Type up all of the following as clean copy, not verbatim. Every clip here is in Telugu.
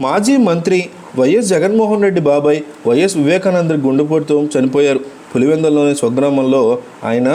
మాజీ మంత్రి వైఎస్ జగన్మోహన్ రెడ్డి బాబాయ్ వైఎస్ వివేకానంద గుండెపోటుతో చనిపోయారు. పులివెందులలోని స్వగ్రామంలో ఆయన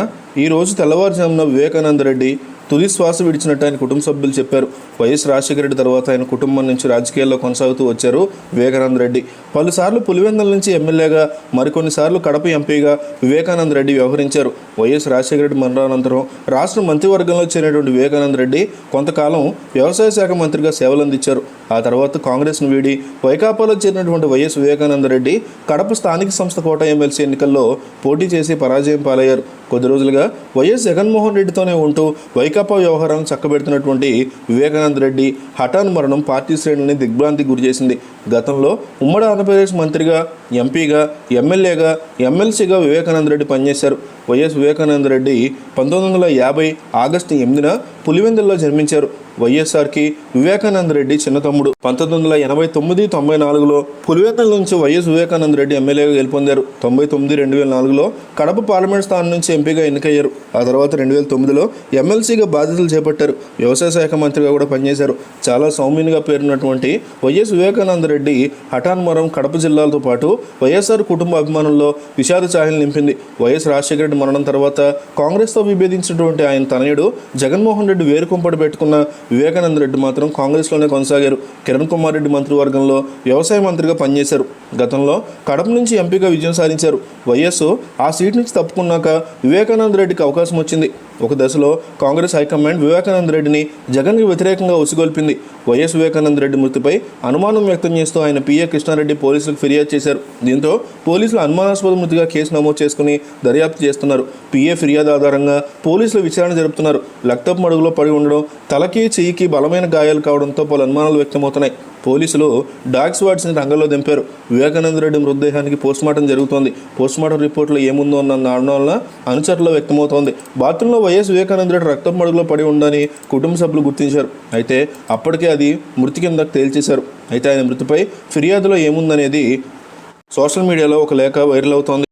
ఈరోజు తెల్లవారుజామున వివేకానంద రెడ్డి తుది శ్వాస విడిచినట్టు ఆయన కుటుంబ సభ్యులు చెప్పారు. వైఎస్ రాజశేఖర రెడ్డి తర్వాత ఆయన కుటుంబం నుంచి రాజకీయాల్లో కొనసాగుతూ వచ్చారు వివేకానంద రెడ్డి. పలుసార్లు పులివెందుల నుంచి ఎమ్మెల్యేగా, మరికొన్నిసార్లు కడప ఎంపీగా వివేకానంద రెడ్డి వ్యవహరించారు. వైఎస్ రాజశేఖర రెడ్డి మరణానంతరం రాష్ట్ర మంత్రివర్గంలో చేరినటువంటి వివేకానంద రెడ్డి కొంతకాలం వ్యవసాయ శాఖ మంత్రిగా సేవలందించారు. ఆ తర్వాత కాంగ్రెస్ను వీడి వైకాపాలో చేరినటువంటి వైఎస్ వివేకానంద రెడ్డి కడప స్థానిక సంస్థ కోట ఎమ్మెల్సీ ఎన్నికల్లో పోటీ చేసి పరాజయం పాలయ్యారు. కొద్ది రోజులుగా వైఎస్ జగన్మోహన్ రెడ్డితోనే ఉంటూ వైకాపా వ్యవహారం చక్కబెడుతున్నటువంటి వివేకానంద రెడ్డి హఠాన్ మరణం పార్టీ శ్రేణుల్ని దిగ్భ్రాంతికి గురిచేసింది. గతంలో ఉమ్మడి ఆంధ్రప్రదేశ్ మంత్రిగా, ఎంపీగా, ఎమ్మెల్యేగా, ఎమ్మెల్సీగా వివేకానంద రెడ్డి పనిచేశారు. వైఎస్ వివేకానంద రెడ్డి 1950 ఆగస్టు 8న పులివెందుల్లో జన్మించారు. వైఎస్ఆర్కి వివేకానంద రెడ్డి చిన్న తమ్ముడు. 1989-94లో పులివెందుల నుంచి వైఎస్ వివేకానంద రెడ్డి ఎమ్మెల్యేగా గెలుపొందారు. 99-2004లో కడప పార్లమెంట్ స్థానం నుంచి ఎంపీగా ఎన్నికయ్యారు. ఆ తర్వాత 2009లో ఎమ్మెల్సీగా బాధ్యతలు చేపట్టారు. వ్యవసాయ శాఖ మంత్రిగా కూడా పనిచేశారు. చాలా సౌమ్యునిగా పేరున్నటువంటి వైఎస్ వివేకానంద రెడ్డి హఠాన్ మరణం కడప జిల్లాలతో పాటు వైఎస్ఆర్ కుటుంబ అభిమానుల్లో విషాద ఛాయలు నింపింది. వైఎస్ రాజశేఖర రెడ్డి మరణం తర్వాత కాంగ్రెస్తో విభేదించినటువంటి ఆయన తనయుడు జగన్మోహన్ రెడ్డి వేరుకుంపడి పెట్టుకున్న వివేకానంద రెడ్డి మాత్రం కాంగ్రెస్లోనే కొనసాగారు. కిరణ్ కుమార్ రెడ్డి మంత్రివర్గంలో వ్యవసాయ మంత్రిగా పనిచేశారు. గతంలో కడప నుంచి ఎంపీగా విజయం సాధించారు. వైఎస్ ఆ సీట్ నుంచి తప్పుకున్నాక వివేకానంద రెడ్డికి అవకాశం వచ్చింది. ఒక దశలో కాంగ్రెస్ హైకమాండ్ వివేకానంద రెడ్డిని జగన్కి వ్యతిరేకంగా ఉసిగొల్పింది. వైఎస్ వివేకానంద రెడ్డి మృతిపై అనుమానం వ్యక్తం చేస్తూ ఆయన పిఏ కృష్ణారెడ్డి పోలీసులకు ఫిర్యాదు చేశారు. దీంతో పోలీసులు అనుమానాస్పద మృతిగా కేసు నమోదు చేసుకుని దర్యాప్తు చేస్తున్నారు. పిఏ ఫిర్యాదు ఆధారంగా పోలీసులు విచారణ జరుపుతున్నారు. రక్తపు మడుగులో పడి ఉండడం, తలకి చెయ్యికి బలమైన గాయాలు కావడంతో పలు అనుమానాలు వ్యక్తమవుతున్నాయి. పోలీసులు డాగ్ స్క్వాడ్స్ని రంగంలో దింపారు. వివేకానంద రెడ్డి మృతదేహానికి పోస్టుమార్టం జరుగుతోంది. పోస్టుమార్టం రిపోర్ట్లో ఏముందో అన్న ఆందోళన అనుచరుల్లో వ్యక్తమవుతోంది. బాత్రూంలో వైఎస్ వివేకానంద రెడ్డి రక్తపు మడుగులో పడి ఉండని కుటుంబ సభ్యులు గుర్తించారు. అయితే అప్పటికే అది మృతి కింద తేల్చేశారు. అయితే ఆయన మృతిపై ఫిర్యాదులో ఏముందనేది సోషల్ మీడియాలో ఒక లేఖ వైరల్ అవుతోంది.